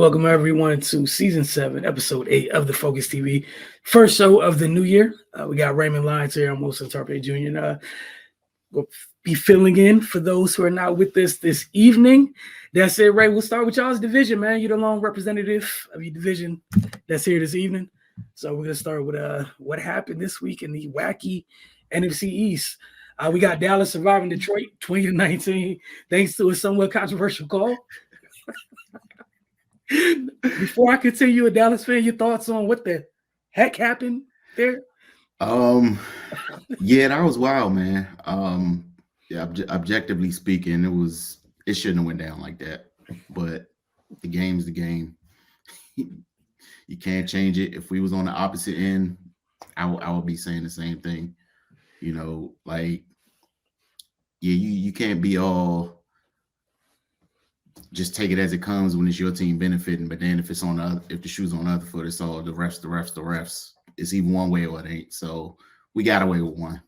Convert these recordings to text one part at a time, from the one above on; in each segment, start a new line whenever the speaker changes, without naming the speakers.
welcome everyone to season 7, episode 8 of the Focus TV, first show of the new year. We got Raymond Lyons here. I'm Wilson Tarpe Jr. And we'll be filling in for those who are not with us this evening. That's it, Ray. We'll start with y'all's division, man. You're the lone representative of your division that's here this evening. So we're gonna start with what happened this week in the wacky NFC East. We got Dallas surviving Detroit 20-19, thanks to a somewhat controversial call. Before I continue, a Dallas fan, your thoughts on what the heck happened there?
Yeah, that was wild, man. Objectively speaking, it shouldn't have went down like that. But the game's the game. You can't change it. If we was on the opposite end, I would be saying the same thing. You know, like, yeah, you can't be all just take it as it comes when it's your team benefiting, but then if the shoe's on the other foot, it's all the refs. It's even one way or it ain't. So we got away with one.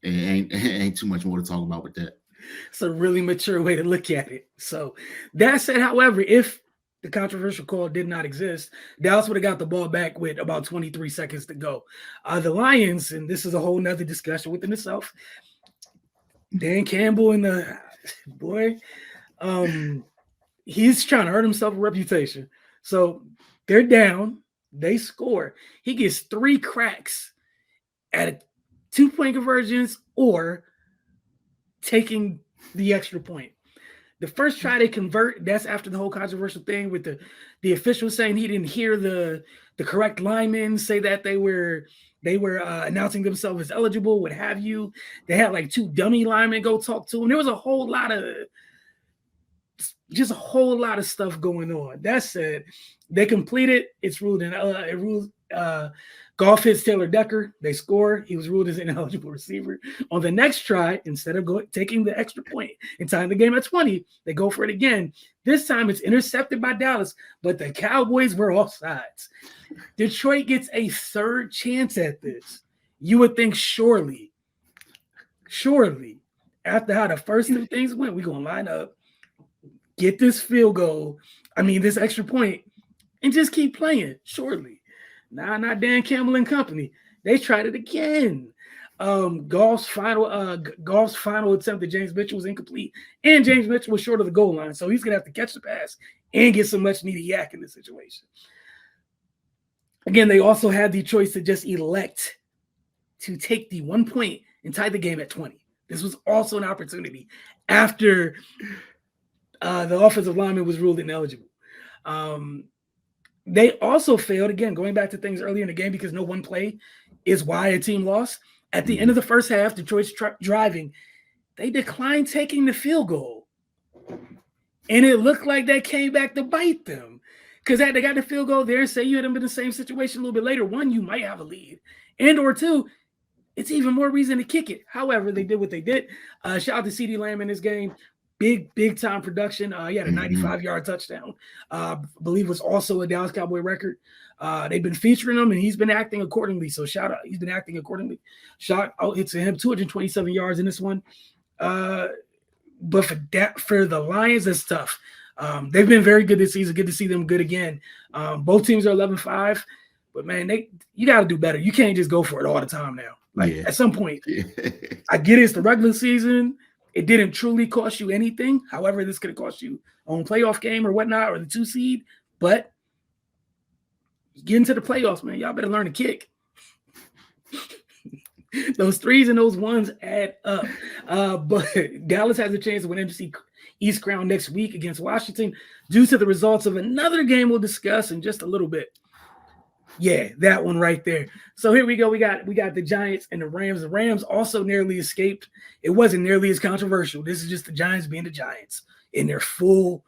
It ain't too much more to talk about with that.
It's a really mature way to look at it. So that said, however, if the controversial call did not exist, Dallas would have got the ball back with about 23 seconds to go. The Lions, and this is a whole nother discussion within itself, Dan Campbell and the boy, he's trying to earn himself a reputation. So they're down. They score. He gets 3 cracks at 2-point conversions or taking the extra point. The first try they convert, that's after the whole controversial thing with the official saying he didn't hear the correct linemen say that they were announcing themselves as eligible, what have you. They had like 2 dummy linemen go talk to him. There was a whole lot of stuff going on. That said, they completed. It's ruled in. Golf hits Taylor Decker. They score. He was ruled as an ineligible receiver. On the next try, instead of taking the extra point and tying the game at 20, they go for it again. This time it's intercepted by Dallas, but the Cowboys were offsides. Detroit gets a third chance at this. You would think surely, after how the first 2 things went, we're going to line up, get this this extra point, and just keep playing, surely. Nah, not Dan Campbell and company. They tried it again. Goff's final attempt at James Mitchell was incomplete, and James Mitchell was short of the goal line, so he's going to have to catch the pass and get some much-needed yak in this situation. Again, they also had the choice to just elect to take the 1 point and tie the game at 20. This was also an opportunity after the offensive lineman was ruled ineligible. They also failed, again, going back to things earlier in the game, because no one play is why a team lost. At the end of the first half, Detroit's driving. They declined taking the field goal. And it looked like that came back to bite them. Because they got the field goal there, say you had them in the same situation a little bit later. 1, you might have a lead. And or 2, it's even more reason to kick it. However, they did what they did. Shout out to CeeDee Lamb in this game. Big time production. He had a 95-yard touchdown. I believe was also a Dallas Cowboy record. They've been featuring him, and he's been acting accordingly. So shout out, he's been acting accordingly. Shout out to him, 227 yards in this one. But for the Lions, that's tough. They've been very good this season. Good to see them good again. Both teams are 11-5, but man, you got to do better. You can't just go for it all the time now. At some point, I get it. It's the regular season. It didn't truly cost you anything. However, this could have cost you on playoff game or whatnot, or the 2 seed. But get into the playoffs, man. Y'all better learn to kick. Those 3s and those 1s add up. But Dallas has a chance to win NFC East crown next week against Washington due to the results of another game we'll discuss in just a little bit. Yeah, that one right there. So here we go. We got the Giants and the Rams. The Rams also narrowly escaped. It wasn't nearly as controversial. This is just the Giants being the Giants in their full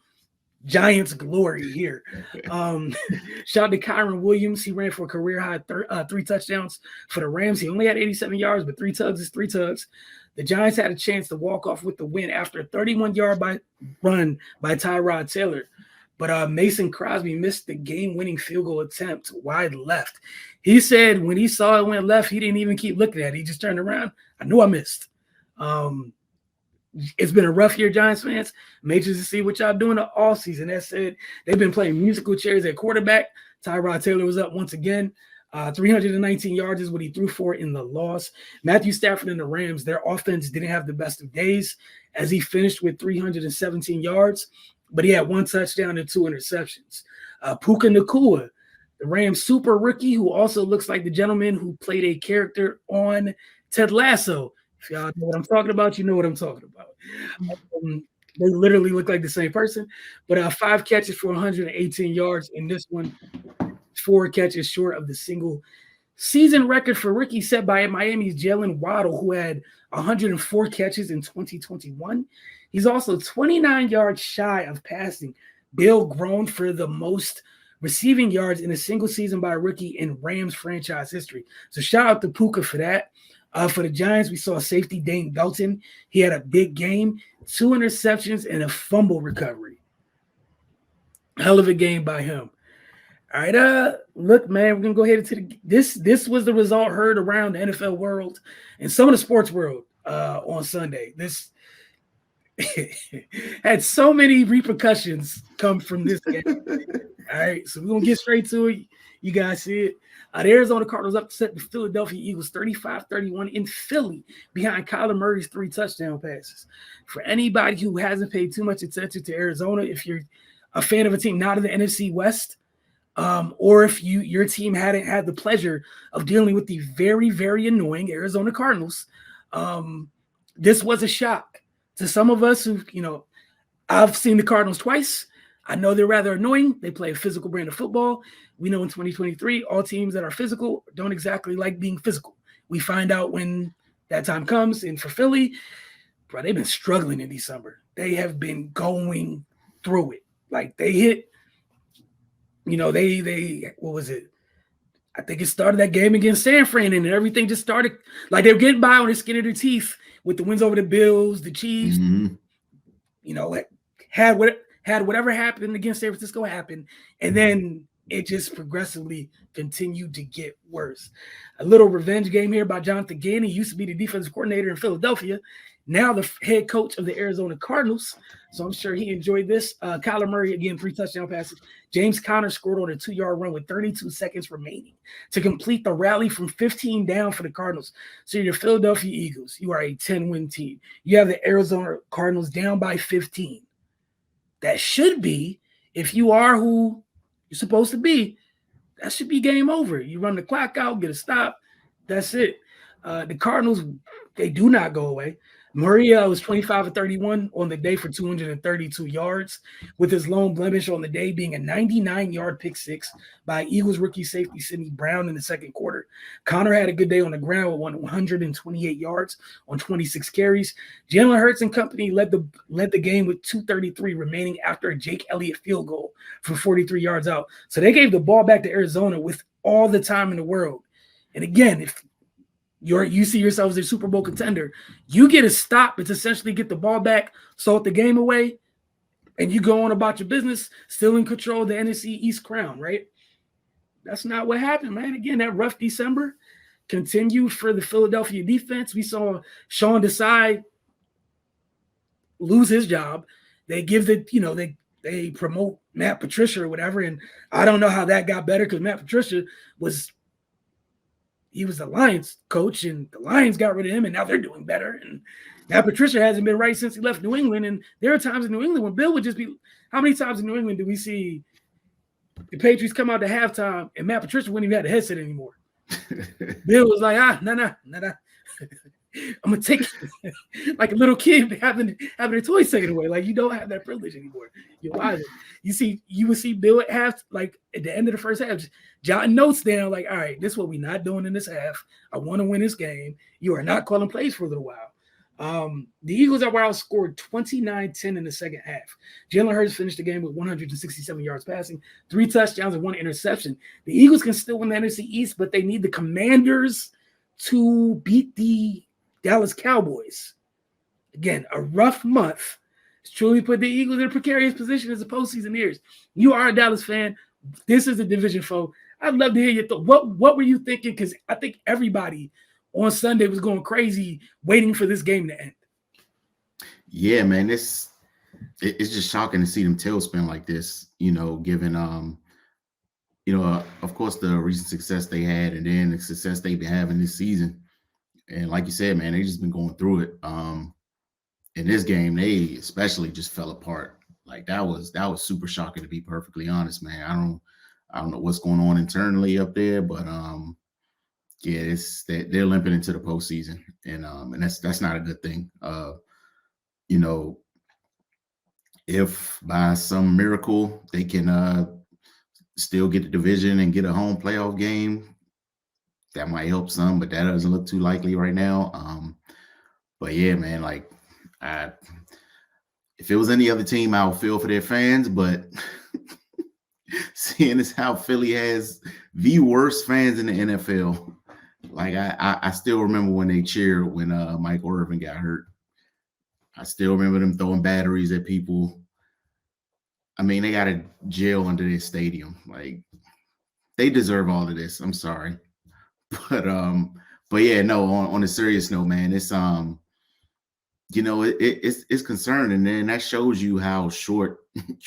Giants glory here. Shout out to Kyron Williams. He ran for a career high 3 touchdowns for the Rams. He only had 87 yards, but 3 tugs is 3 tugs. The Giants had a chance to walk off with the win after a 31-yard run by Tyrod Taylor. But Mason Crosby missed the game-winning field goal attempt wide left. He said when he saw it went left, he didn't even keep looking at it. He just turned around. I knew I missed. it's been a rough year, Giants fans. I'm anxious to see what y'all doing all season. That said, they've been playing musical chairs at quarterback. Tyrod Taylor was up once again. 319 yards is what he threw for in the loss. Matthew Stafford and the Rams, their offense didn't have the best of days as he finished with 317 yards, but he had 1 touchdown and 2 interceptions. Puka Nacua, the Rams super rookie, who also looks like the gentleman who played a character on Ted Lasso. If y'all know what I'm talking about, you know what I'm talking about. They literally look like the same person, but 5 catches for 118 yards in this one. 4 catches short of the single season record for rookie set by Miami's Jalen Waddle, who had 104 catches in 2021. He's also 29 yards shy of passing Bill Grown for the most receiving yards in a single season by a rookie in Rams franchise history. So shout out to Puka for that. For the Giants, we saw safety Dane Belton. He had a big game, 2 interceptions and a fumble recovery. Hell of a game by him. All right, look, man, we're gonna go ahead into this was the result heard around the NFL world and some of the sports world on Sunday. This had so many repercussions come from this game. All right, so we're gonna get straight to it. You guys see it. The Arizona Cardinals upset the Philadelphia Eagles 35-31 in Philly behind Kyler Murray's 3 touchdown passes. For anybody who hasn't paid too much attention to Arizona, if you're a fan of a team not in the NFC West, or if your team hadn't had the pleasure of dealing with the very, very annoying Arizona Cardinals, this was a shock to some of us who, I've seen the Cardinals twice. I know they're rather annoying. They play a physical brand of football. We know in 2023, all teams that are physical don't exactly like being physical. We find out when that time comes. And for Philly, bro, they've been struggling in December. They have been going through it. Like they hit, they what was it? I think it started that game against San Fran, and everything just started like they were getting by on the skin of their teeth with the wins over the Bills, the Chiefs. Mm-hmm. Had whatever happened against San Francisco happen, and then it just progressively continued to get worse. A little revenge game here by Jonathan Gannon. He used to be the defensive coordinator in Philadelphia, now the head coach of the Arizona Cardinals. So I'm sure he enjoyed this. Kyler Murray, again, 3 touchdown passes. James Conner scored on a 2-yard run with 32 seconds remaining to complete the rally from 15 down for the Cardinals. So you're the Philadelphia Eagles. You are a 10-win team. You have the Arizona Cardinals down by 15. That should be, if you are who you're supposed to be, that should be game over. You run the clock out, get a stop. That's it. The Cardinals, they do not go away. Murray was 25-31 on the day for 232 yards, with his lone blemish on the day being a 99-yard pick six by Eagles rookie safety Sidney Brown in the second quarter. Connor had a good day on the ground with 128 yards on 26 carries. Jalen Hurts and company led the game with 2:33 remaining after a Jake Elliott field goal from 43 yards out. So they gave the ball back to Arizona with all the time in the world. And again, if you see yourself as a Super Bowl contender, you get a stop. It's essentially get the ball back, salt the game away, and you go on about your business, still in control of the NFC East crown, right? That's not what happened, man. Again, that rough December continued for the Philadelphia defense. We saw Sean Desai lose his job. They give they promote Matt Patricia or whatever, and I don't know how that got better because Matt Patricia was the Lions coach, and the Lions got rid of him, and now they're doing better. And now Patricia hasn't been right since he left New England. And there are times in New England when Bill would just be – how many times in New England do we see the Patriots come out to halftime and Matt Patricia wouldn't even have the headset anymore? Bill was like, nah. I'm going to take it. Like a little kid having their toys taken away. Like, you don't have that privilege anymore. You're wiser. You would see Bill at half, like at the end of the first half, just jotting notes down, like, all right, this is what we're not doing in this half. I want to win this game. You are not calling plays for a little while. The Eagles are outscored 29-10 in the second half. Jalen Hurts finished the game with 167 yards passing, 3 touchdowns, and 1 interception. The Eagles can still win the NFC East, but they need the Commanders to beat the Dallas Cowboys. Again, a rough month. It's truly put the Eagles in a precarious position as a postseason years. You are a Dallas fan. This is a division foe. I'd love to hear your thoughts. What were you thinking? Because I think everybody on Sunday was going crazy waiting for this game to end.
Yeah, man, it's just shocking to see them tailspin like this. Given of course, the recent success they had, and then the success they've been having this season. And like you said, man, they just been going through it. In this game, they especially just fell apart. Like that was super shocking, to be perfectly honest, man. I don't know what's going on internally up there, but yeah, they're limping into the postseason, and that's not a good thing. You know, if by some miracle they can still get the division and get a home playoff game, that might help some, but that doesn't look too likely right now. But yeah, man, like I, if it was any other team, I would feel for their fans, but seeing as how Philly has the worst fans in the NFL, like I still remember when they cheered when Michael Irvin got hurt. I still remember them throwing batteries at people. I mean, they got a jail under their stadium. Like, they deserve all of this. I'm sorry. But but yeah, no, on a serious note, man, it's it's concerning, and then that shows you how short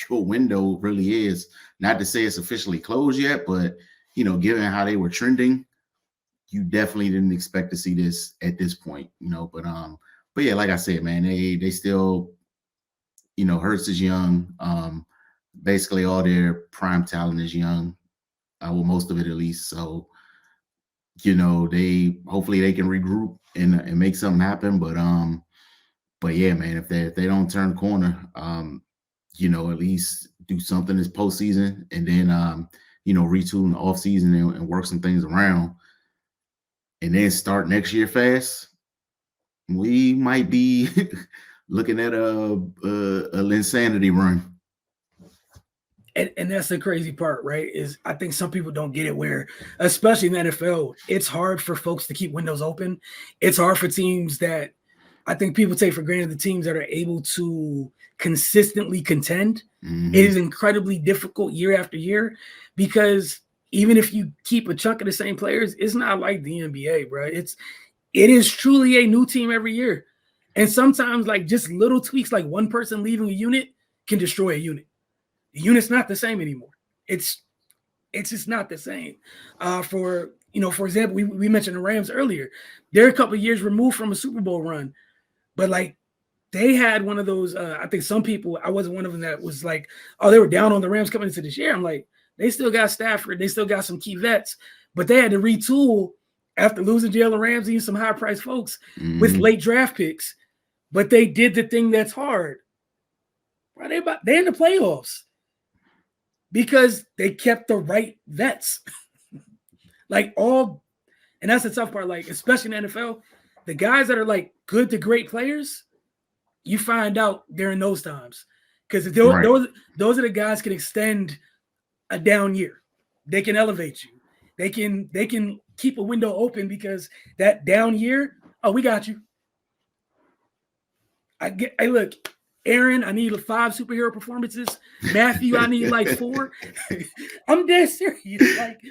your window really is. Not to say it's officially closed yet, but given how they were trending, you definitely didn't expect to see this at this point, but yeah, like I said, man, they still, Hurts is young. Basically all their prime talent is young. Well, most of it at least. So, they hopefully they can regroup and make something happen. But yeah, man, if they don't turn the corner, at least do something this postseason, and then retool in the offseason and work some things around, and then start next year fast, we might be looking at a insanity run.
And that's the crazy part, right? Is I think some people don't get it, where, especially in the NFL, it's hard for folks to keep windows open. It's hard for teams that I think people take for granted, the teams that are able to consistently contend.
Mm-hmm.
It is incredibly difficult year after year, because even if you keep a chunk of the same players, it's not like the NBA, bro. It is truly a new team every year. And sometimes, like, just little tweaks, like one person leaving a unit can destroy a unit. The unit's not the same anymore. It's just not the same. For example, we mentioned the Rams earlier. They're a couple of years removed from a Super Bowl run, but like they had one of those. I think some people, I wasn't one of them, that was like, oh, they were down on the Rams coming into this year. I'm like, they still got Stafford, they still got some key vets, but they had to retool after losing Jalen Ramsey and some high priced folks with late draft picks. But they did the thing that's hard. Right? They're in the playoffs because they kept the right vets. And that's the tough part, like, especially in the NFL, the guys that are like good to great players, you find out during those times. Because those are the guys can extend a down year. They can elevate you. They can keep a window open, because that down year, oh, we got you. Hey, look, Aaron, I need 5 superhero performances. Matthew, I need like 4. I'm dead serious. Like,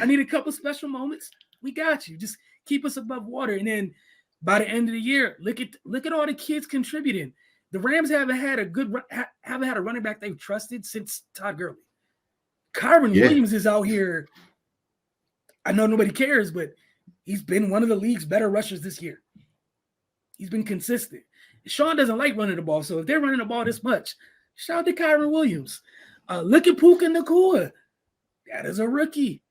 I need a couple special moments. We got you. Just keep us above water. And then by the end of the year, look at all the kids contributing. The Rams haven't had a running back they've trusted since Todd Gurley. Kyron Williams is out here. I know nobody cares, but he's been one of the league's better rushers this year. He's been consistent. Sean doesn't like running the ball, so if they're running the ball this much, shout out to Kyron Williams. Look at Puka Nacua. That is a rookie.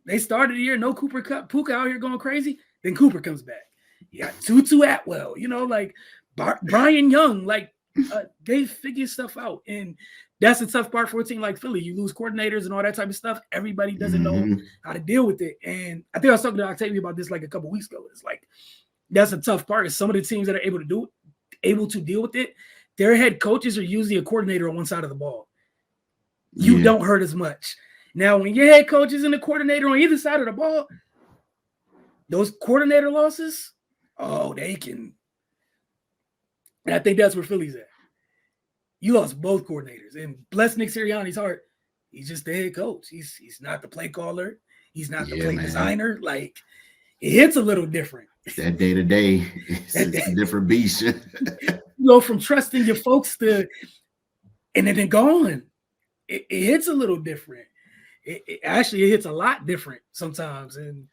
They started the year, no Cooper Kupp. Puka out here going crazy. Then Cooper comes back. You got Tutu Atwell, like Brian Young. Like, they figure stuff out. And that's the tough part for a team like Philly. You lose coordinators and all that type of stuff. Everybody doesn't know how to deal with it. And I think I was talking to Octavia about this like a couple weeks ago. It's like, that's a tough part. Is some of the teams that are able to deal with it, their head coaches are usually a coordinator on one side of the ball. You don't hurt as much. Now, when your head coach is and the coordinator on either side of the ball, those coordinator losses, they can. And I think that's where Philly's at. You lost both coordinators, and bless Nick Sirianni's heart, he's just the head coach. He's not the play caller. He's not the play designer. Like, it hits a little different.
That day to day, it's a different beast.
You go from trusting your folks to, and then gone. It hits a little different. It actually hits a lot different sometimes. And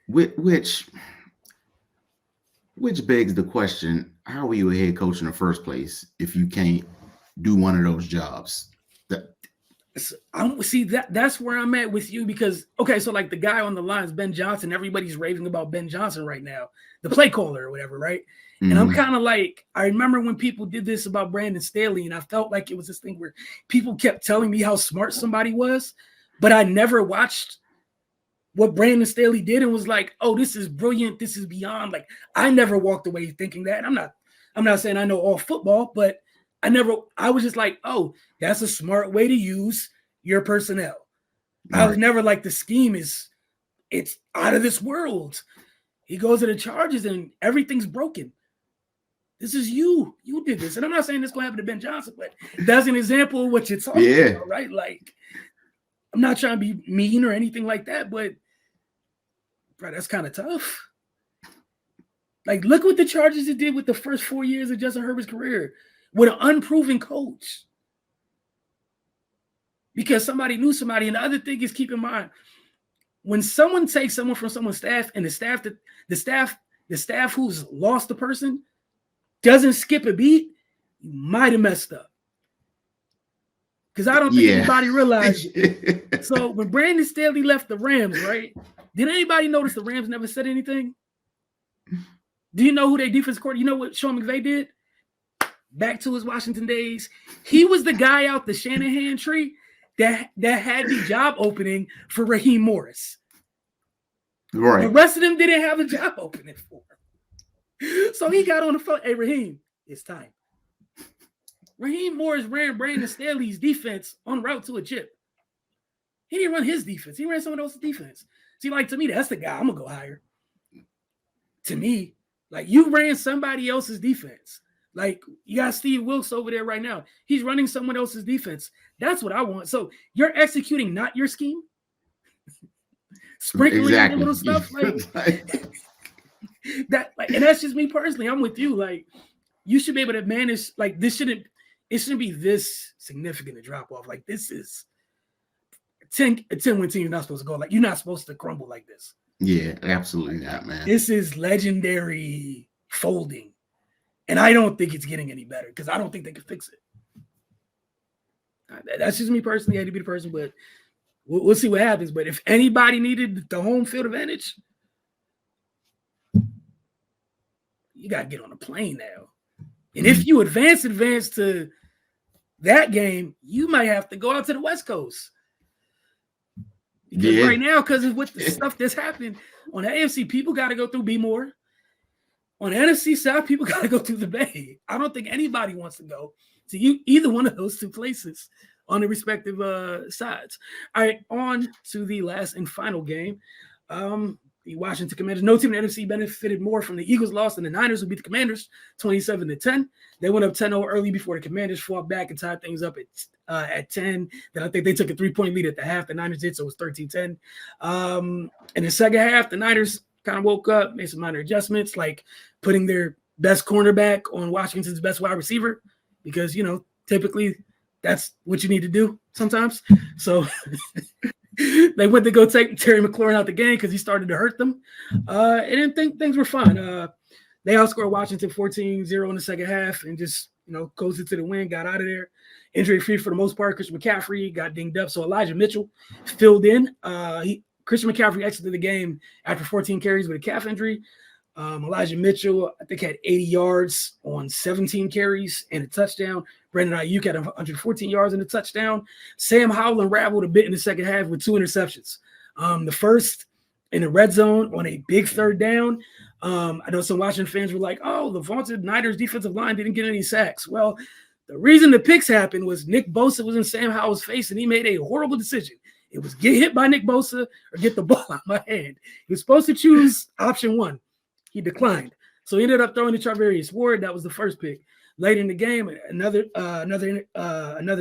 which begs the question: how are you a head coach in the first place if you can't do one of those jobs?
That's where I'm at with you, because okay, so like the guy on the lines, Ben Johnson, everybody's raving about Ben Johnson right now, the play caller or whatever, right? Mm-hmm. And I'm kind of like, I remember when people did this about Brandon Staley, and I felt like it was this thing where people kept telling me how smart somebody was, but I never watched what Brandon Staley did and was like, oh, this is brilliant, this is beyond. Like, I never walked away thinking that. I'm not saying I know all football, but I was just like, oh, that's a smart way to use your personnel. Right. I was never like, the scheme it's out of this world. He goes to the Chargers and everything's broken. This is you. You did this. And I'm not saying this going to happen to Ben Johnson, but that's an example of what you're talking about, right? Like, I'm not trying to be mean or anything like that, but bro, that's kind of tough. Like, look what the Chargers did with the first 4 years of Justin Herbert's career with an unproven coach. Because somebody knew somebody. And the other thing is, keep in mind, when someone takes someone from someone's staff and the staff who's lost the person doesn't skip a beat, you might have messed up. Because I don't think anybody realized. So when Brandon Staley left the Rams, right? Did anybody notice the Rams never said anything? Do you know who their defense coordinator? You know what Sean McVay did? Back to his Washington days, he was the guy out the Shanahan tree that had the job opening for Raheem Morris. Right. The rest of them didn't have a job opening for him. So he got on the phone. Hey, Raheem, it's time. Raheem Morris ran Brandon Staley's defense en route to a chip. He didn't run his defense. He ran someone else's defense. See, like, to me, that's the guy I'm going to go hire. To me, like, you ran somebody else's defense. Like, you got Steve Wilkes over there right now. He's running someone else's defense. That's what I want. So you're executing not your scheme? Sprinkling in little stuff? Like, that, like, and that's just me personally. I'm with you. Like, you should be able to manage. Like, it shouldn't be this significant a drop off. Like, this is a 10-win team. You're not supposed to go. Like, you're not supposed to crumble like this.
Yeah, absolutely not, man.
This is legendary folding. And I don't think it's getting any better because I don't think they can fix it. That's just me personally. I hate to be the person, but we'll see what happens. But if anybody needed the home field advantage, you got to get on a plane now. And if you advance to that game, you might have to go out to the West Coast. Because right now, because of what the stuff that's happened on the AFC, people got to go through B-More. On the NFC side, people got to go through the Bay. I don't think anybody wants to go to either one of those two places on the respective sides. All right, on to the last and final game. The Washington Commanders. No team in the NFC benefited more from the Eagles' loss than the Niners, who beat the Commanders 27-10. They went up 10-0 early before the Commanders fought back and tied things up at 10. Then I think they took a 3-point lead at the half. The Niners did, so it was 13-10. In the second half, the Niners kind of woke up, made some minor adjustments, like putting their best cornerback on Washington's best wide receiver, because, typically that's what you need to do sometimes. So they went to go take Terry McLaurin out the game because he started to hurt them. And then things were fine. They outscored Washington 14-0 in the second half and just, coasted to the win, got out of there. Injury-free for the most part. Christian McCaffrey got dinged up. So Elijah Mitchell filled in. Christian McCaffrey exited the game after 14 carries with a calf injury. Elijah Mitchell, I think, had 80 yards on 17 carries and a touchdown. Brandon Ayuk had 114 yards and a touchdown. Sam Howell unraveled a bit in the second half with 2 interceptions. The first in the red zone on a big third down. I know some Washington fans were like, oh, the vaunted Niners defensive line didn't get any sacks. Well, the reason the picks happened was Nick Bosa was in Sam Howell's face, and he made a horrible decision. It was get hit by Nick Bosa or get the ball out of my hand. He was supposed to choose option 1. He declined. So he ended up throwing to Charvarius Ward. That was the first pick. Later in the game, another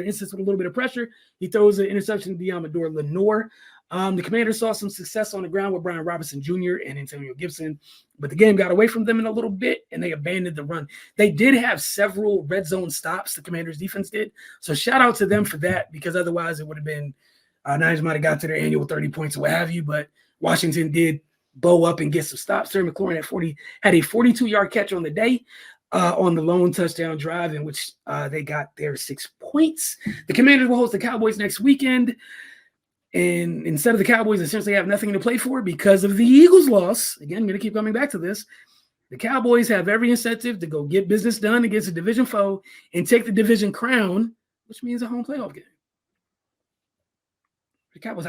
instance with a little bit of pressure. He throws an interception to Deommodore Lenoir. The Commanders saw some success on the ground with Brian Robinson Jr. and Antonio Gibson, but the game got away from them in a little bit, and they abandoned the run. They did have several red zone stops, the Commanders defense did, so shout out to them for that, because otherwise it would have been Niners might have got to their annual 30 points or what have you, but Washington did bow up and get some stops. Terry McLaurin had a 42-yard catch on the day on the lone touchdown drive in which they got their 6 points. The Commanders will host the Cowboys next weekend. And instead of the Cowboys essentially have nothing to play for because of the Eagles' loss, again, I'm going to keep coming back to this, the Cowboys have every incentive to go get business done against a division foe and take the division crown, which means a home playoff game. The Cowboys,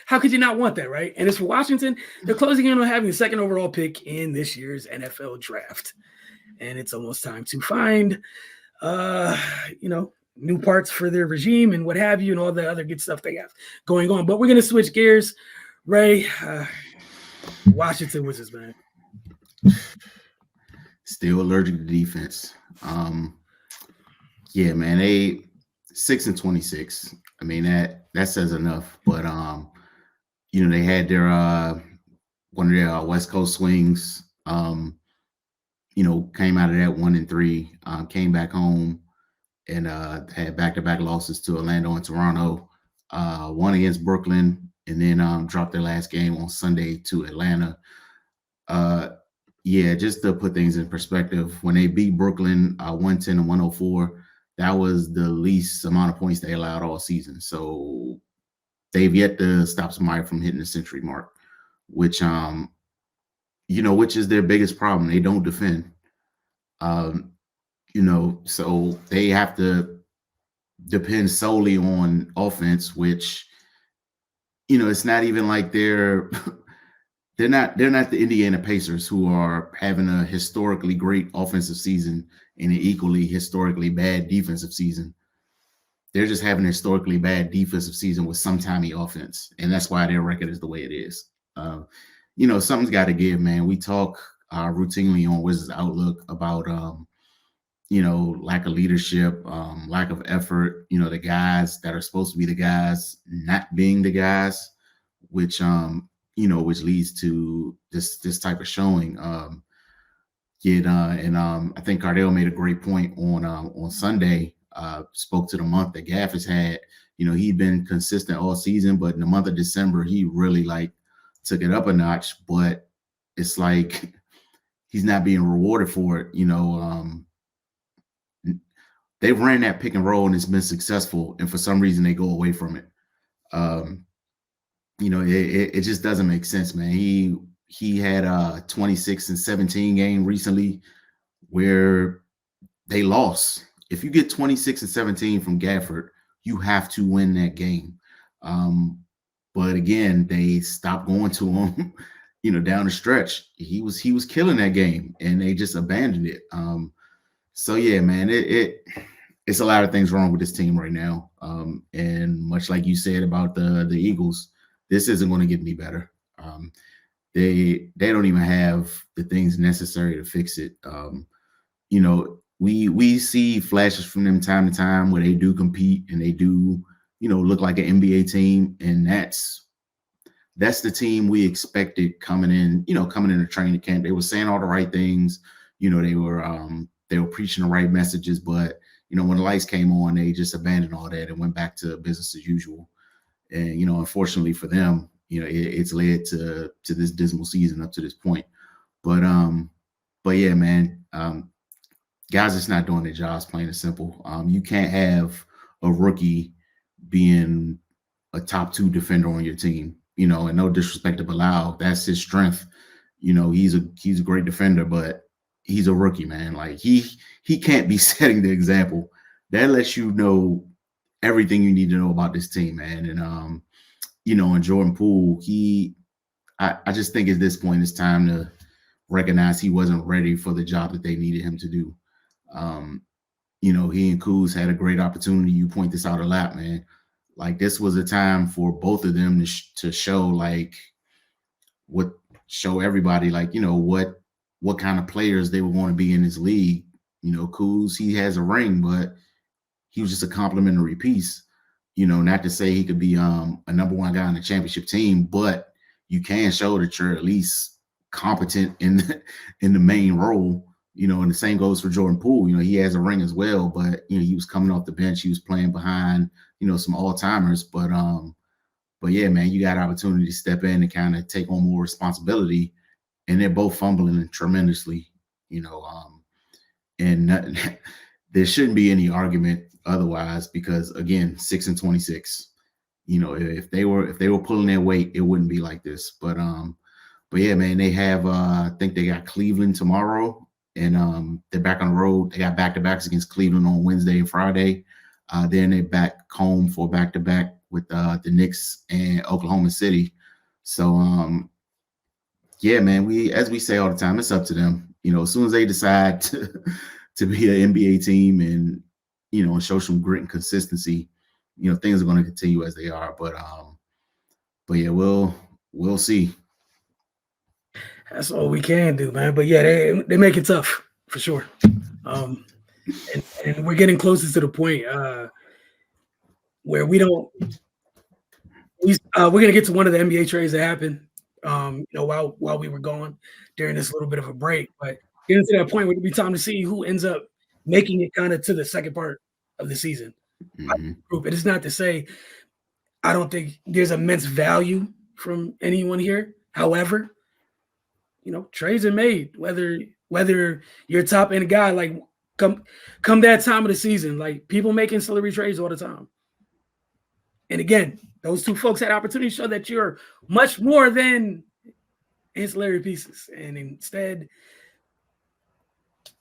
how could you not want that, right? And as for Washington, they're closing in on having the second overall pick in this year's NFL draft. And it's almost time to find, new parts for their regime and what have you, and all the other good stuff they have going on. But we're going to switch gears. Ray, Washington Wizards, man.
Still allergic to defense. Yeah, man, they 6-26. I mean, that says enough. But they had their one of their West Coast swings. Came out of that 1-3, came back home and had back-to-back losses to Orlando and Toronto, one against Brooklyn, and then dropped their last game on Sunday to Atlanta. Just to put things in perspective, when they beat Brooklyn 110-104, that was the least amount of points they allowed all season. So they've yet to stop somebody from hitting the century mark, which is their biggest problem. They don't defend. So they have to depend solely on offense, which, it's not even like they're not the Indiana Pacers, who are having a historically great offensive season and an equally historically bad defensive season. They're just having a historically bad defensive season with some timey offense. And that's why their record is the way it is. Something's got to give, man. We talk routinely on Wizards Outlook about, lack of leadership, lack of effort, the guys that are supposed to be the guys not being the guys, which which leads to this type of showing. I think Cardell made a great point on Sunday, spoke to the month that Gaff has had. He'd been consistent all season, but in the month of December, he really took it up a notch, but it's like he's not being rewarded for it. They've ran that pick and roll and it's been successful, and for some reason they go away from it. It just doesn't make sense, man. He had a 26-17 game recently where they lost. If you get 26-17 from Gafford, you have to win that game. But again, they stopped going to him, down the stretch. He was killing that game and they just abandoned it. So yeah, man, it's a lot of things wrong with this team right now. And much like you said about the Eagles, this isn't going to get any better. They don't even have the things necessary to fix it. We see flashes from them time to time where they do compete and they do, look like an NBA team, and that's the team we expected coming into training camp. They were saying all the right things, they were preaching the right messages, but when the lights came on, they just abandoned all that and went back to business as usual. And unfortunately for them, it's led to this dismal season up to this point. But yeah, man, guys just not doing their jobs, plain and simple. You can't have a rookie being a top 2 defender on your team, and no disrespect to Bilal, that's his strength. He's a great defender, but he's a rookie, man. Like he can't be setting the example. That lets you know everything you need to know about this team, man. And and Jordan Poole, I just think at this point it's time to recognize he wasn't ready for the job that they needed him to do. He and Kuz had a great opportunity. You point this out a lot, man. Like, this was a time for both of them to show show everybody what kind of players they were going to be in this league. Kuz, he has a ring, but he was just a complimentary piece. not to say he could be a number one guy on the championship team, but you can show that you're at least competent in the main role. And the same goes for Jordan Poole. He has a ring as well, but he was coming off the bench. He was playing behind some all-timers, but yeah, man, you got opportunity to step in and kind of take on more responsibility, and they're both fumbling tremendously. And there shouldn't be any argument otherwise, because again, 6-26. If they were pulling their weight, it wouldn't be like this. But yeah, man, they have I think they got Cleveland tomorrow, and they're back on the road. They got back-to-backs against Cleveland on Wednesday and Friday. Then they're back home for back-to-back with the Knicks and Oklahoma City. So yeah, man, as we say all the time, it's up to them. As soon as they decide to be an NBA team and show some grit and consistency, things are going to continue as they are. But yeah, we'll see.
That's all we can do, man. But yeah, they make it tough for sure. And we're getting closer to the point where we're gonna get to one of the NBA trades that happened while we were gone during this little bit of a break. But getting to that point, it'll be time to see who ends up making it kind of to the second part of the season.
Mm-hmm.
It is not to say I don't think there's immense value from anyone here. However, trades are made, whether you're a top end guy, like come that time of the season, like people make ancillary trades all the time. And again, those two folks had opportunity to show that you're much more than ancillary pieces. And instead,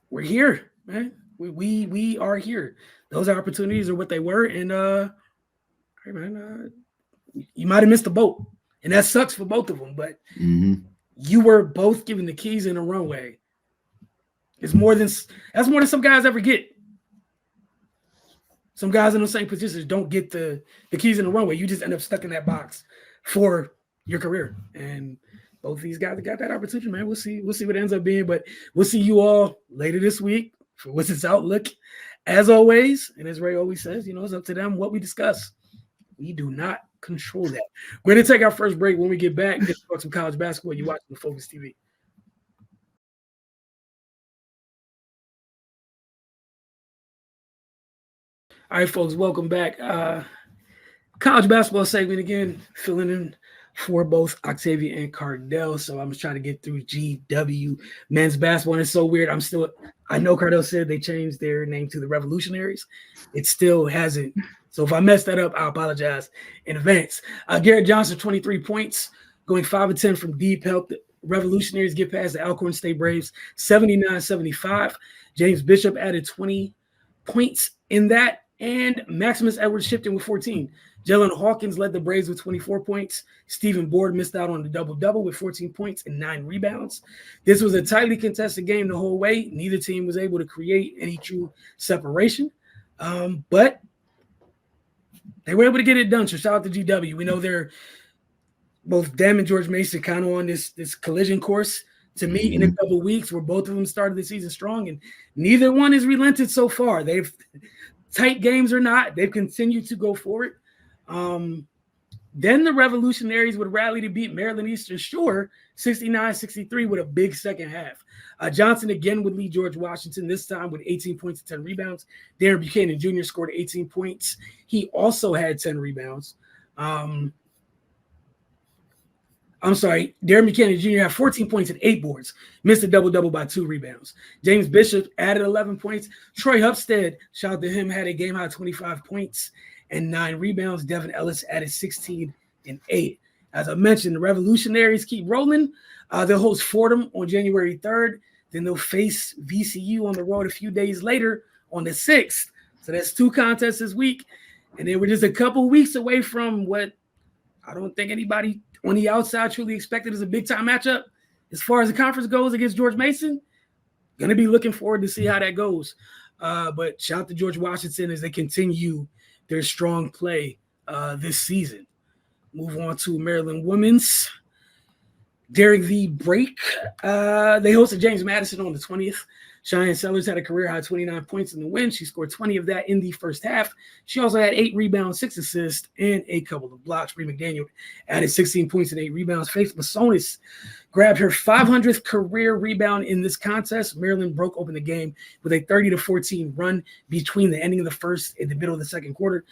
we're here, man. We are here. Those opportunities are what they were. And hey, man, you might have missed the boat. And that sucks for both of them. But you were both given the keys in a runway. That's more than some guys ever get. Some guys in the same positions don't get the keys in the runway. You just end up stuck in that box for your career. And both of these guys got that opportunity, man. We'll see what it ends up being. But we'll see you all later this week for Wizards Outlook. As always, and as Ray always says, it's up to them what we discuss. We do not control that. We're going to take our first break. When we get back, we're going to talk some college basketball. You're watching the Focus TV. All right, folks, welcome back. College basketball segment again, filling in for both Octavia and Cardell. So I'm just trying to get through GW men's basketball. And it's so weird. I know Cardell said they changed their name to the Revolutionaries. It still hasn't. So if I mess that up, I apologize in advance. Garrett Johnson, 23 points, going 5 of 10 from deep, helped the Revolutionaries get past the Alcorn State Braves, 79-75. James Bishop added 20 points in that. And Maximus Edwards chipped in with 14. Jalen Hawkins led the Braves with 24 points. Stephen Board missed out on the double-double with 14 points and 9 rebounds. This was a tightly contested game the whole way. Neither team was able to create any true separation. But they were able to get it done. So shout out to GW. We know they're both them and George Mason kind of on this collision course to meet in a couple weeks, where both of them started the season strong, and neither one has relented so far. They've tight games or not, they've continued to go forward. Then the Revolutionaries would rally to beat Maryland Eastern Shore 69-63 with a big second half. Johnson again would lead George Washington, this time with 18 points and 10 rebounds. Darren Buchanan Jr. scored 18 points. He also had 10 rebounds. Darren Buchanan Jr. had 14 points and 8 boards, missed a double-double by 2 rebounds. James Bishop added 11 points. Troy Hupstead, shout out to him, had a game-high 25 points and 9 rebounds. Devin Ellis added 16 and 8. As I mentioned, the Revolutionaries keep rolling. They'll host Fordham on January 3rd. Then they'll face VCU on the road a few days later on the 6th. So that's 2 contests this week. And then we're just a couple weeks away from what I don't think anybody on the outside truly expected as a big-time matchup. As far as the conference goes against George Mason, going to be looking forward to see how that goes. But shout out to George Washington as they continue their strong play this season. Move on to Maryland women's. During the break, they hosted James Madison on the 20th. Cheyenne Sellers had a career-high 29 points in the win. She scored 20 of that in the first half. She also had 8 rebounds, 6 assists, and a couple of blocks. Bree McDaniel added 16 points and 8 rebounds. Faith Massonis grabbed her 500th career rebound in this contest. Maryland broke open the game with a 30-14 run between the ending of the first and the middle of the second quarter.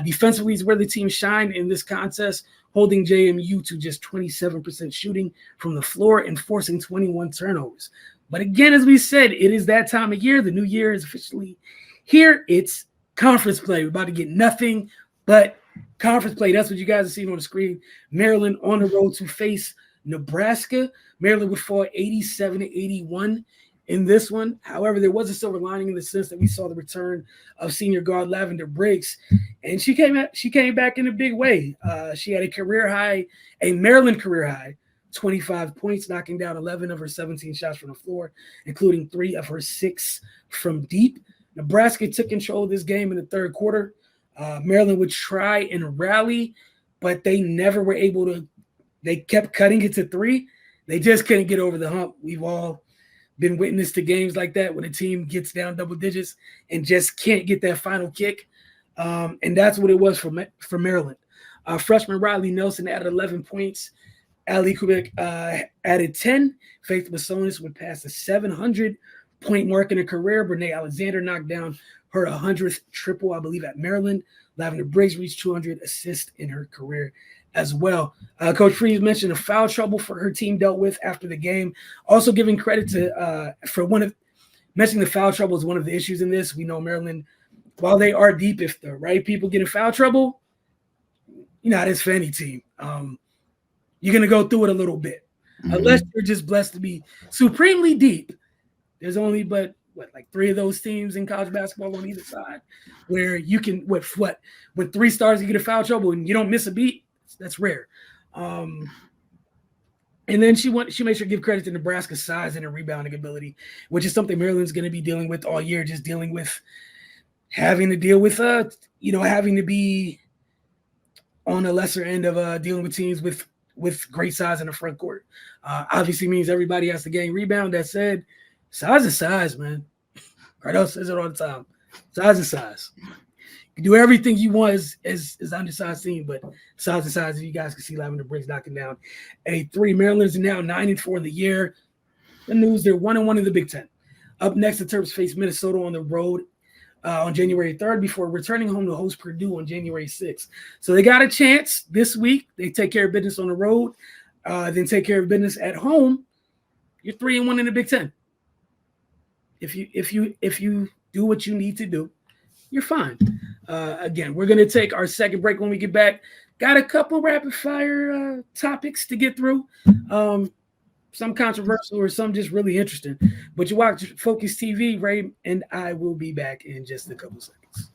Defensively is where the team shined in this contest, holding JMU to just 27% shooting from the floor and forcing 21 turnovers. But again, as we said, it is that time of year. The new year is officially here. It's conference play. We're about to get nothing but conference play. That's what you guys are seeing on the screen. Maryland on the road to face Nebraska. Maryland would fall 87-81 in this one. However, there was a silver lining in the sense that we saw the return of senior guard Lavender Briggs, and she came back in a big way. She had a Maryland career high, 25 points, knocking down 11 of her 17 shots from the floor, including 3 of her 6 from deep. Nebraska took control of this game in the third quarter. Maryland would try and rally, but they never were able to. They kept cutting it to 3. They just couldn't get over the hump. We've all been witness to games like that when a team gets down double digits and just can't get that final kick. And that's what it was for Maryland. Freshman Riley Nelson added 11 points. Ali Kubik added 10. Faith Massonis would pass the 700-point mark in her career. Brene Alexander knocked down her 100th triple, I believe, at Maryland. Lavender Briggs reached 200 assists in her career as well. Coach Freeze mentioned the foul trouble for her team dealt with after the game. Also giving credit to mentioning the foul trouble is one of the issues in this. We know Maryland, while they are deep, if the right people get in foul trouble, you're not as for any team. You're going to go through it a little bit. Unless you're just blessed to be supremely deep. There's only but 3 of those teams in college basketball on either side where you can with 3 stars you get a foul trouble and you don't miss a beat. That's rare. And then she made sure to give credit to Nebraska's size and her rebounding ability, which is something Maryland's going to be dealing with all year, just dealing with having to deal with having to be on the lesser end of dealing with teams with great size in the front court. Obviously means everybody has to gain rebound. That said, size is size, man. Cardell says it all the time. Size is size. You can do everything you want as undersized team, but size is size. You guys can see Lavender Briggs knocking down a 3. Maryland is now 9-4 in the year. The news, they're 1-1 in the Big Ten. Up next, the Terps face Minnesota on the road on January 3rd before returning home to host Purdue on January 6th. So they got a chance this week. They take care of business on the road, then take care of business at home. You're 3-1 in the Big Ten. If you do what you need to do, you're fine. Again, we're going to take our second break when we get back. Got a couple rapid fire topics to get through. Some controversial or some just really interesting. But you watch Focus TV, Ray, and I will be back in just a couple seconds.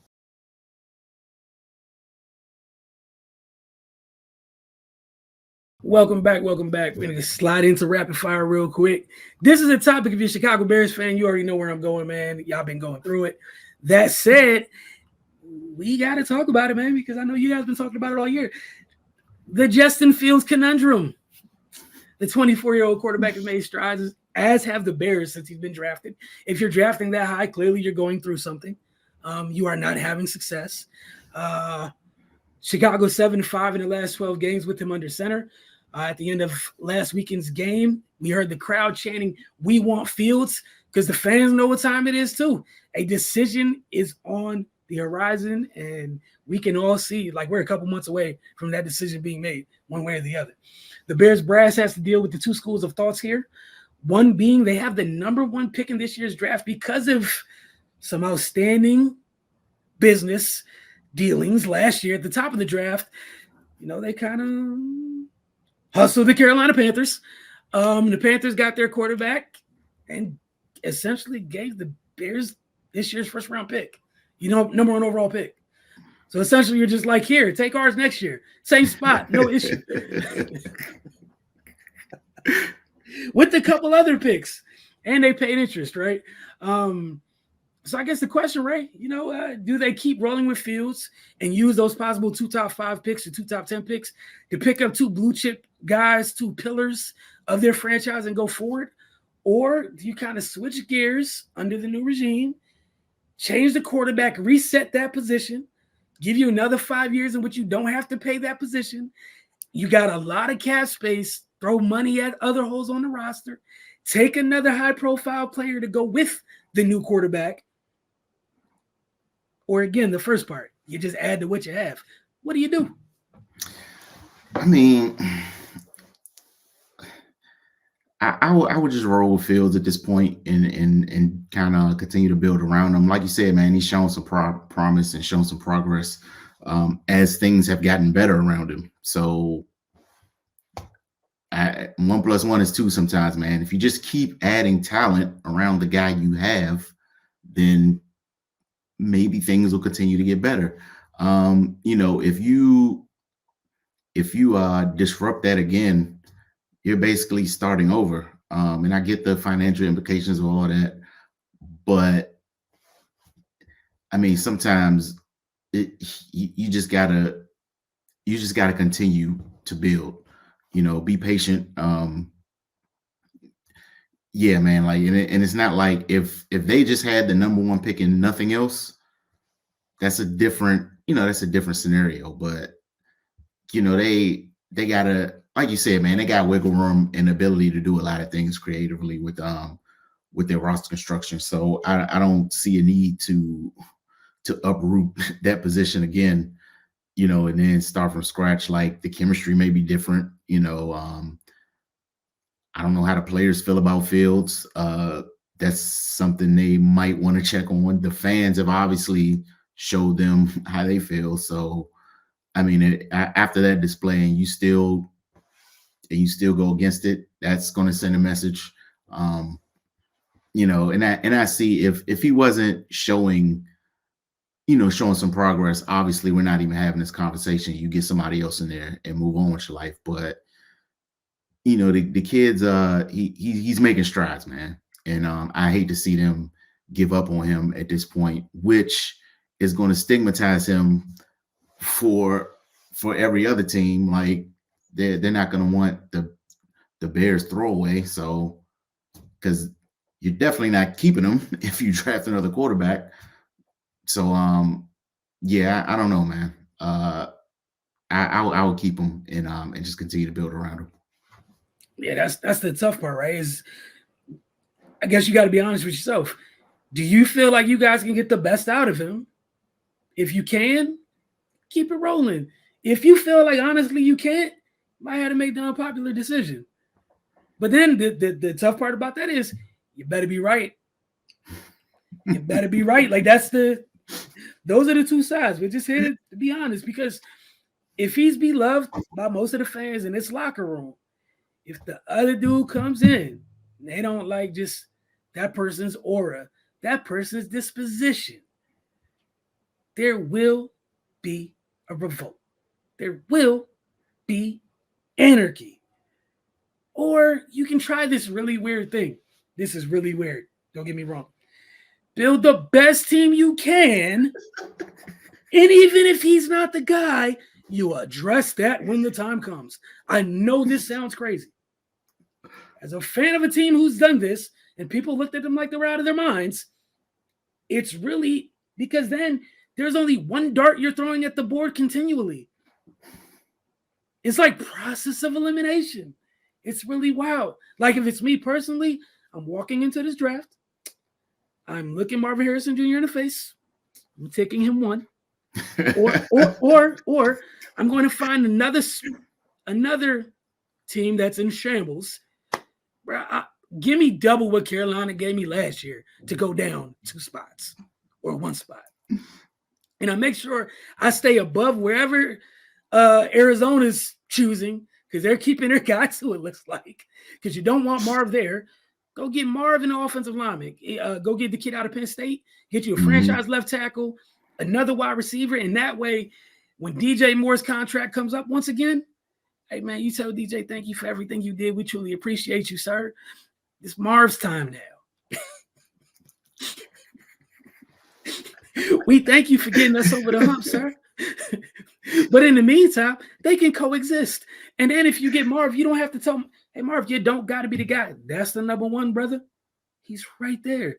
Welcome back. We're going to slide into rapid fire real quick. This is a topic. If you're a Chicago Bears fan, you already know where I'm going, man. Y'all been going through it. That said, we got to talk about it, man, because I know you guys been talking about it all year. The Justin Fields conundrum. The 24-year-old quarterback has made strides, as have the Bears since he's been drafted. If you're drafting that high, clearly you're going through something. You are not having success. Chicago 7-5 in the last 12 games with him under center. At the end of last weekend's game, we heard the crowd chanting, "We want Fields," because the fans know what time it is too. A decision is on the horizon, and we can all see, we're a couple months away from that decision being made one way or the other. The Bears brass has to deal with the 2 schools of thoughts here. One being they have the number 1 pick in this year's draft because of some outstanding business dealings last year at the top of the draft. They kind of hustled the Carolina Panthers. The Panthers got their quarterback and essentially gave the Bears this year's first-round pick, number 1 overall pick. So essentially, you're just like, here, take ours next year. Same spot, no issue. With a couple other picks. And they paid interest, right? So I guess the question, Ray, do they keep rolling with Fields and use those possible 2 top 5 picks or 2 top 10 picks to pick up 2 blue chip guys, 2 pillars of their franchise and go forward? Or do you kind of switch gears under the new regime, change the quarterback, reset that position, give you another 5 years in which you don't have to pay that position? You got a lot of cap space, throw money at other holes on the roster, take another high-profile player to go with the new quarterback. Or again, the first part, you just add to what you have. What do you do?
I mean, I would just roll with Fields at this point and kind of continue to build around him. Like you said, man, he's shown some promise and shown some progress as things have gotten better around him. So 1 + 1 is 2 sometimes, man. If you just keep adding talent around the guy you have, then maybe things will continue to get better. If you disrupt that again, you're basically starting over. And I get the financial implications of all that, but I mean, sometimes you just gotta continue to build. Be patient. Yeah, man. Like, and it's not like if they just had the number 1 pick and nothing else, that's a different scenario. But they gotta, like you said, man, they got wiggle room and ability to do a lot of things creatively with their roster construction. So I don't see a need to uproot that position again, and then start from scratch. Like, the chemistry may be different, I don't know how the players feel about Fields. That's something they might want to check on. The fans have obviously showed them how they feel. So, I mean, after that display, and you still go against it, that's going to send a message. And I see if he wasn't showing some progress, obviously we're not even having this conversation. You get somebody else in there and move on with your life. But the kids, he's making strides, man. And I hate to see them give up on him at this point, which is going to stigmatize him for every other team. Like, they're not going to want the Bears throwaway. So, because you're definitely not keeping him if you draft another quarterback. So, yeah, I don't know, man. I will keep him and just continue to build around him.
Yeah, that's the tough part, right? Is, I guess you got to be honest with yourself. Do you feel like you guys can get the best out of him? If you can, keep it rolling. If you feel like honestly you can't, you might have to make the unpopular decision. But then the tough part about that is you better be right. You better be right. Like, those are the two sides. We're just here to be honest, because if he's beloved by most of the fans in this locker room, if the other dude comes in, they don't like just that person's aura, that person's disposition, there will be a revolt. There will be anarchy. Or you can try this really weird thing. This is really weird. Don't get me wrong. Build the best team you can. And even if he's not the guy, you address that when the time comes. I know this sounds crazy. As a fan of a team who's done this, and people looked at them like they were out of their minds, it's really because then there's only one dart you're throwing at the board continually. It's like process of elimination. It's really wild. Like, if it's me personally, I'm walking into this draft. I'm looking Marvin Harrison Jr. in the face. I'm taking him 1. Or I'm going to find another team that's in shambles. Bro, give me double what Carolina gave me last year to go down 2 spots or 1 spot. And I make sure I stay above wherever Arizona's choosing, because they're keeping their guy too, it looks like. Because you don't want Marv there. Go get Marv in the offensive lineman. Go get the kid out of Penn State. Get you a franchise left tackle, another wide receiver. And that way, when DJ Moore's contract comes up once again, hey, man, you tell DJ, thank you for everything you did. We truly appreciate you, sir. It's Marv's time now. We thank you for getting us over the hump, sir. But in the meantime, they can coexist. And then if you get Marv, you don't have to tell Hey, Marv, you don't got to be the guy. That's the number one, brother. He's right there.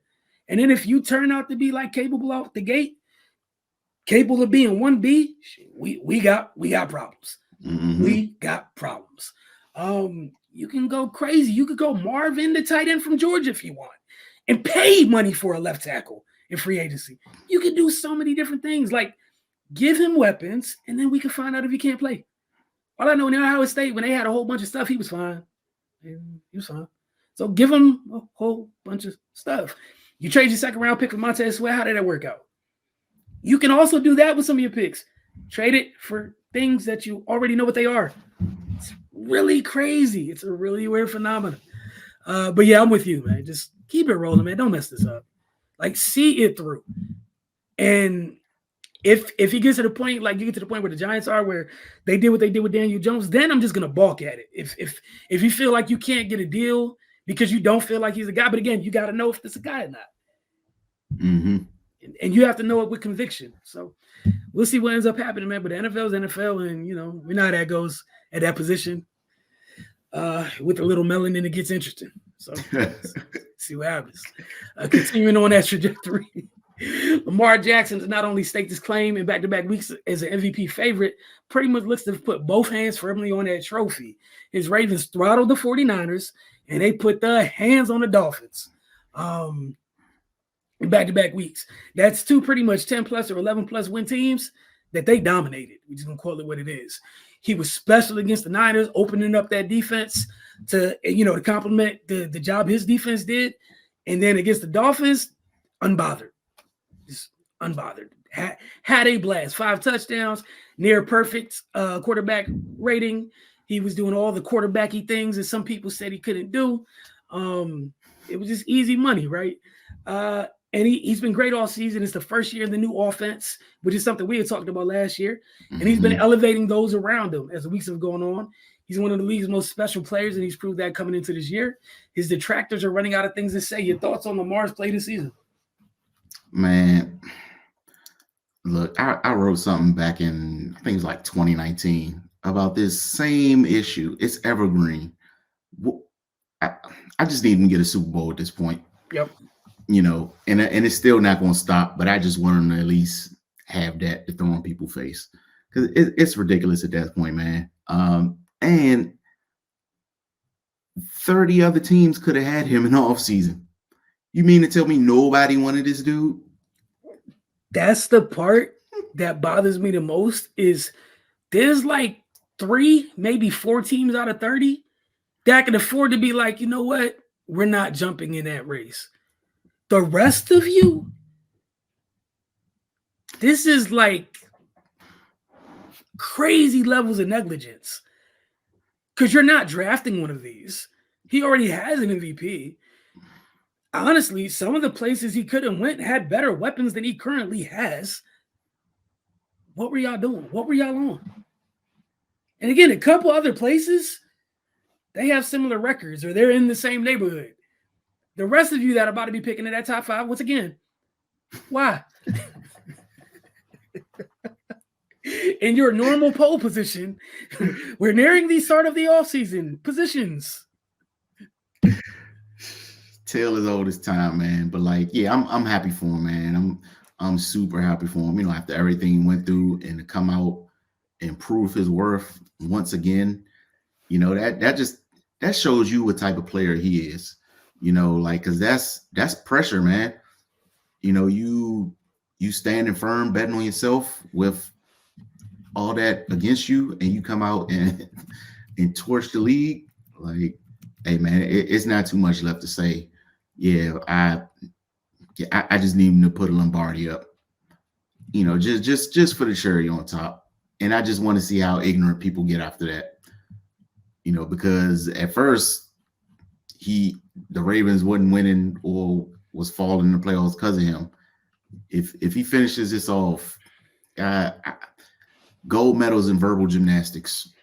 And then if you turn out to be like capable out the gate, capable of being 1B, we got problems.
Mm-hmm.
We got problems. You can go crazy. You could go Marvin, the tight end from Georgia, if you want, and pay money for a left tackle in free agency. You could do so many different things. Like, give him weapons, and then we can find out if he can't play. All I know in Ohio State, when they had a whole bunch of stuff, he was fine. He was fine. So give him a whole bunch of stuff. You trade your second round pick for Montez Sweat. How did that work out? You can also do that with some of your picks. Trade it for things that you already know what they are. It's really crazy. It's a really weird phenomenon. But yeah, I'm with you, man. Just keep it rolling, man. Don't mess this up. Like, see it through. And if he gets to the point, like you get to the point where the Giants are, where they did what they did with Daniel Jones, then I'm just gonna balk at it. If you feel like you can't get a deal because you don't feel like he's a guy, but again, you got to know if it's a guy or not.
Mm-hmm.
And you have to know it with conviction. So we'll see what ends up happening, man. But the NFL's NFL, and we know how that goes at that position. With a little melanin, it gets interesting. So see what happens. Continuing on that trajectory. Lamar Jackson has not only staked his claim in back-to-back weeks as an MVP favorite, pretty much looks to have put both hands firmly on that trophy. His Ravens throttled the 49ers, and they put the hands on the Dolphins in back-to-back weeks. That's two pretty much 10-plus or 11-plus win teams that they dominated. We're just going to call it what it is. He was special against the Niners, opening up that defense to complement the job his defense did. And then against the Dolphins, unbothered. Just unbothered. Had a blast. 5 touchdowns, near perfect quarterback rating. He was doing all the quarterbacky things that some people said he couldn't do. It was just easy money, right? And he's been great all season. It's the first year in the new offense, which is something we had talked about last year. And he's been elevating those around him as the weeks have gone on. He's one of the league's most special players, and he's proved that coming into this year. His detractors are running out of things to say. Your thoughts on Lamar's play this season?
Man, look, I wrote something back in, I think it was like 2019 about this same issue. It's evergreen. I just need him to get a Super Bowl at this point.
Yep.
And it's still not going to stop, but I just want him to at least have that to throw in people's face, because it's ridiculous at that point, man. And 30 other teams could have had him in the offseason. You mean to tell me nobody wanted this dude?
That's the part that bothers me the most. Is there's like 3, maybe 4 teams out of 30 that can afford to be like, you know what? We're not jumping in that race. The rest of you, this is like crazy levels of negligence, because you're not drafting one of these. He already has an MVP. Honestly, some of the places he could have went had better weapons than he currently has. What were y'all doing? What were y'all on? And again, a couple other places, they have similar records or they're in the same neighborhood. The rest of you that are about to be picking in that top 5, once again, why? In your normal pole position, we're nearing the start of the offseason positions.
Tale as old as time, man. But I'm happy for him, man. I'm super happy for him. After everything he went through, and to come out and prove his worth once again, that shows you what type of player he is. Because that's pressure, man. You standing firm, betting on yourself with all that against you, and you come out and torch the league. Like, hey, man, it's not too much left to say. Yeah, I just need him to put a Lombardi up. Just for the cherry on top. And I just want to see how ignorant people get after that. Because at first the Ravens wasn't winning or was falling in the playoffs because of him. If he finishes this off, gold medals in verbal gymnastics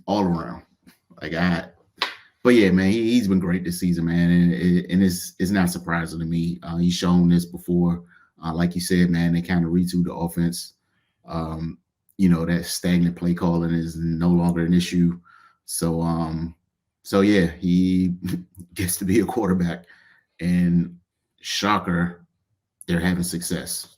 all around. But yeah, man, he's been great this season, man, and it's not surprising to me. He's shown this before. Like you said, man, they kind of retooled the offense. That stagnant play calling is no longer an issue. So So yeah, he gets to be a quarterback, and shocker, they're having success.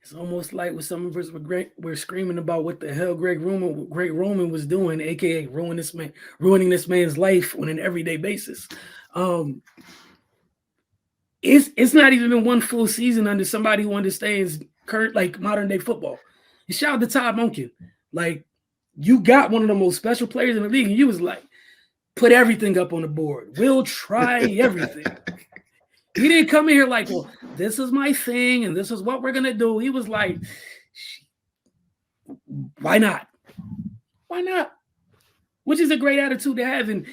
It's almost like what some of us were screaming about what the hell Greg Roman was doing, aka ruining this man's life on an everyday basis. Um, it's not even been one full season under somebody who understands current like modern day football. And shout out to Todd Monken. Like you got one of the most special players in the league, and you was like, put everything up on the board. We'll try everything. He didn't come in here like, well, this is my thing and this is what we're gonna do. He was like, why not? Why not? Which is a great attitude to have. And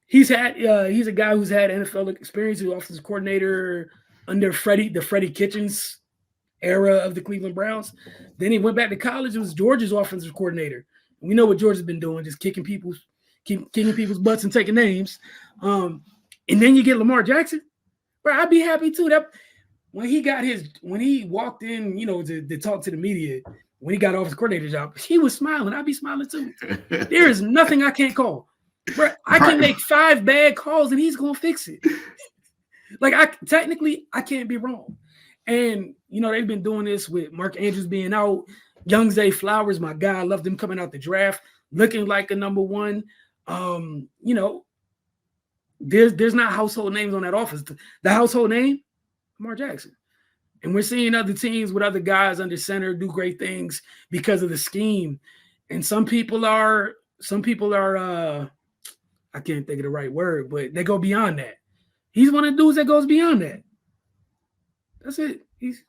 he's a guy who's had NFL experience, who's offensive coordinator under the Freddie Kitchens era of the Cleveland Browns. Then he went back to college. It was Georgia's offensive coordinator. We know what Georgia's been doing, just kicking people's butts and taking names. And then you get Lamar Jackson. Bro, I'd be happy too. That when he walked in, to talk to the media, when he got off his coordinator job, he was smiling. I'd be smiling too. There is nothing I can't call. Bro, I can make 5 bad calls and he's gonna fix it. Like I can't be wrong. And they've been doing this with Mark Andrews being out, Young Zay Flowers, my guy. I love them coming out the draft, looking like a number one. There's not household names on that offense. The household name, Lamar Jackson. And we're seeing other teams with other guys under center do great things because of the scheme. And some people are I can't think of the right word, but they go beyond that. He's one of the dudes that goes beyond that. That's it. He's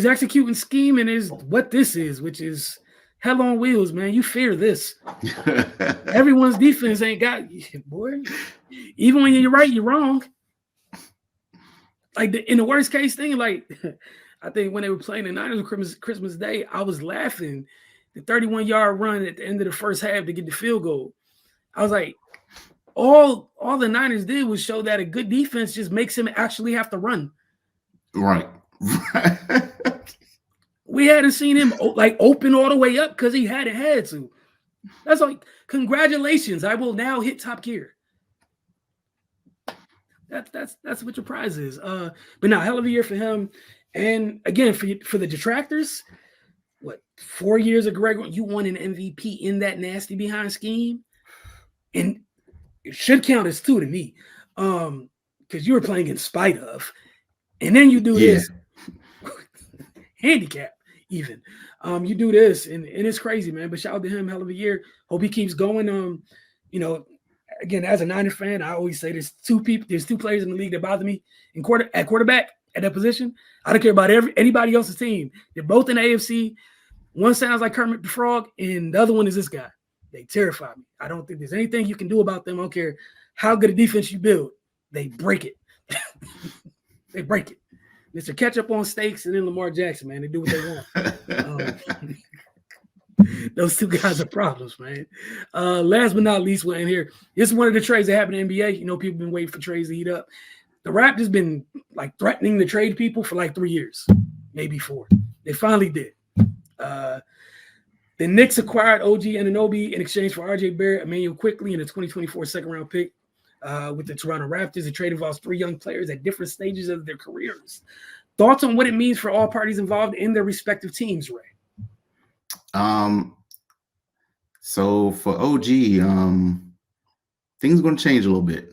executing scheme and is what this is, which is hell on wheels, man. You fear this. Everyone's defense ain't got boy. Even when you're right, you're wrong. Like in the worst case thing, like I think when they were playing the Niners on Christmas Day, I was laughing. The 31-yard run at the end of the first half to get the field goal. I was like, all the Niners did was show that a good defense just makes him actually have to run.
Right.
We hadn't seen him like open all the way up because he hadn't had to. That's like, congratulations. I will now hit top gear. That's what your prize is. But now, hell of a year for him. And again, for the detractors, 4 years of Greg, you won an MVP in that nasty behind scheme, and it should count as 2 to me, because you were playing in spite of, and then you do this handicap even. You do this, and it's crazy, man. But shout out to him, hell of a year. Hope he keeps going. Again, as a Niner fan, I always say there's 2 players in the league that bother me at quarterback at that position. I don't care about anybody else's team. They're both in the AFC. One sounds like Kermit the Frog, and the other one is this guy. They terrify me. I don't think there's anything you can do about them. I don't care how good a defense you build. They break it. They break it. Mr. Ketchup on steaks and then Lamar Jackson, man. They do what they want. Those 2 guys are problems, man. Last but not least, we're in here. This is one of the trades that happened in the NBA. People have been waiting for trades to heat up. The Raptors been like threatening to trade people for like 3 years, maybe 4. They finally did. The Knicks acquired OG Anunoby in exchange for RJ Barrett, Emmanuel Quickley, and a 2024 second-round pick with the Toronto Raptors. The trade involves 3 young players at different stages of their careers. Thoughts on what it means for all parties involved in their respective teams, Ray?
So for OG, things are going to change a little bit.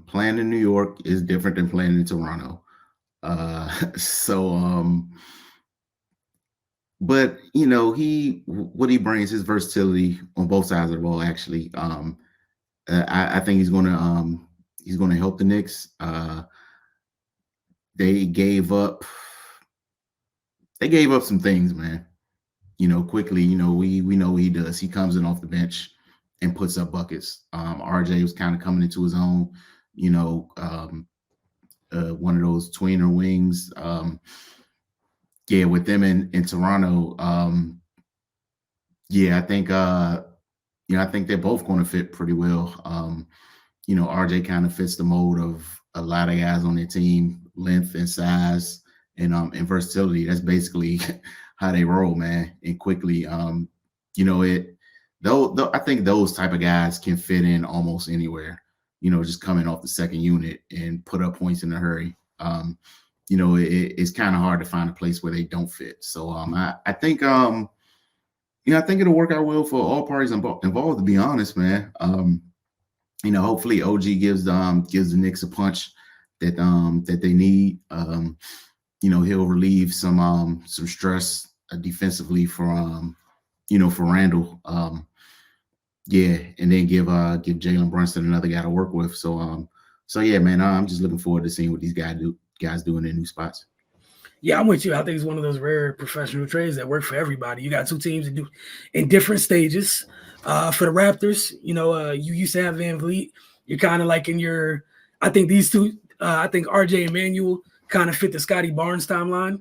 Playing in New York is different than playing in Toronto. But what he brings, his versatility on both sides of the ball. Actually, I think he's going to help the Knicks. They gave up some things, man. Quickly. We know what he does. He comes in off the bench and puts up buckets. RJ was kind of coming into his own. One of those tweener wings. With them in Toronto, I think they're both going to fit pretty well. RJ kind of fits the mold of a lot of guys on their team, length and size and versatility. That's basically how they roll, man. And quickly, the though I think those type of guys can fit in almost anywhere. Just coming off the second unit and put up points in a hurry. It's kind of hard to find a place where they don't fit. So I think I think it'll work out well for all parties involved. To be honest, man. Hopefully OG gives the Knicks a punch that they need. He'll relieve some stress defensively for Randall. And then give Jalen Brunson another guy to work with. So yeah, man, I'm just looking forward to seeing what these guys do in their new spots.
Yeah, I'm with you. I think it's one of those rare professional trades that work for everybody. You got two teams that do in different stages. For the Raptors, you used to have Van Vliet. You're kind of like I think these two, I think RJ and Manuel kind of fit the Scotty Barnes timeline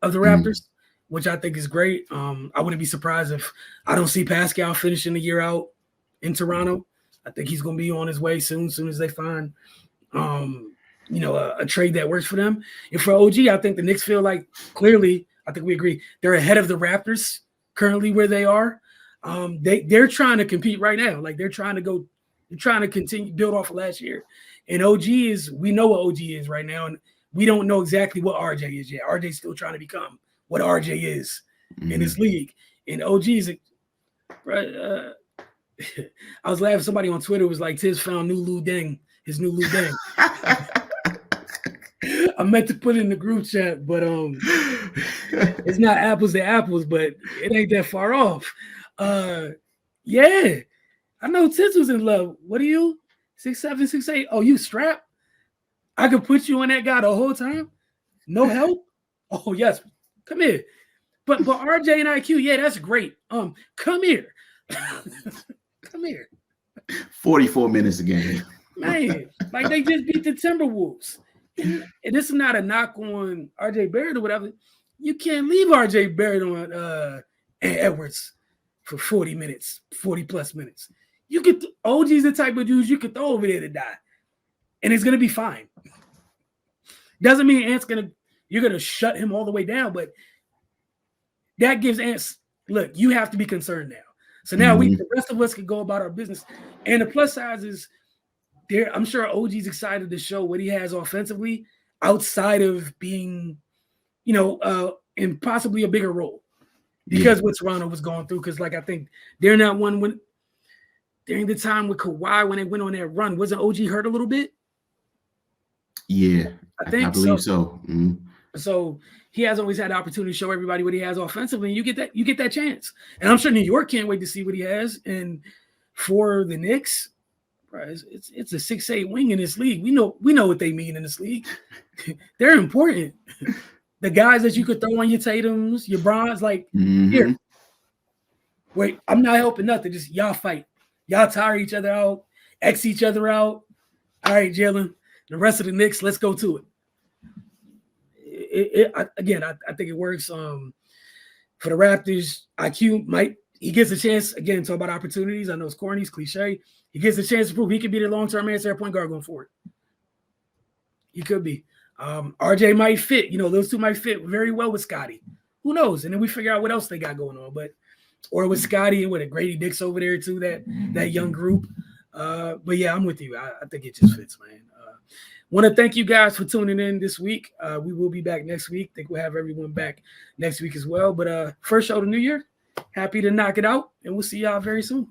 of the Raptors, which I think is great. I wouldn't be surprised if I don't see Pascal finishing the year out in Toronto. I think he's going to be on his way soon as they find a trade that works for them. And for OG, I think the Knicks feel like clearly, I think we agree, they're ahead of the Raptors currently where they are. They're trying to compete right now. Like they're trying to continue build off of last year. And we know what OG is right now. And we don't know exactly what RJ is yet. RJ's still trying to become what RJ is in this league. And OG is I was laughing. Somebody on Twitter was like, Tiz found his new Lou Deng. I meant to put it in the group chat, but it's not apples to apples, but it ain't that far off. Yeah, I know Tiz was in love. What are you? 6'7", 6'8"? Oh, you strapped? I could put you on that guy the whole time? No help? Oh, yes. Come here. But RJ and IQ, yeah, that's great. Come here. Come here.
44 minutes a game.
Man, like they just beat the Timberwolves. And this is not a knock on RJ Barrett or whatever. You can't leave RJ Barrett on Edwards for 40 minutes, 40 plus minutes. OG's the type of dudes you could throw over there to die. And it's gonna be fine. Doesn't mean you're gonna shut him all the way down, but that gives Ants, look, you have to be concerned now. So now the rest of us can go about our business. And the plus size is there. I'm sure OG's excited to show what he has offensively outside of being, in possibly a bigger role because what Toronto was going through. Because I think they're not one when during the time with Kawhi when they went on that run, wasn't OG hurt a little bit?
Yeah,
I think
I believe so. Mm-hmm.
So he has always had the opportunity to show everybody what he has offensively, and you get that chance. And I'm sure New York can't wait to see what he has. And for the Knicks, right, it's a 6'8" wing in this league. We know what they mean in this league. They're important. The guys that you could throw on your Tatums, your Brons, here. Wait, I'm not helping nothing. Just y'all fight. Y'all tire each other out, X each other out. All right, Jalen. The rest of the Knicks, let's go to it. I think it works for the Raptors. IQ he gets a chance, again, talk about opportunities. I know it's corny, it's cliche. He gets a chance to prove he could be the long-term answer at point guard going forward. He could be. RJ might fit. Those two might fit very well with Scotty. Who knows? And then we figure out what else they got going on. Or with Scotty and with a Grady Dix over there too, that young group. But yeah, I'm with you. I think it just fits, man. Want to thank you guys for tuning in this week. We will be back next week. I think we'll have everyone back next week as well. But first show of the new year. Happy to knock it out, and we'll see y'all very soon.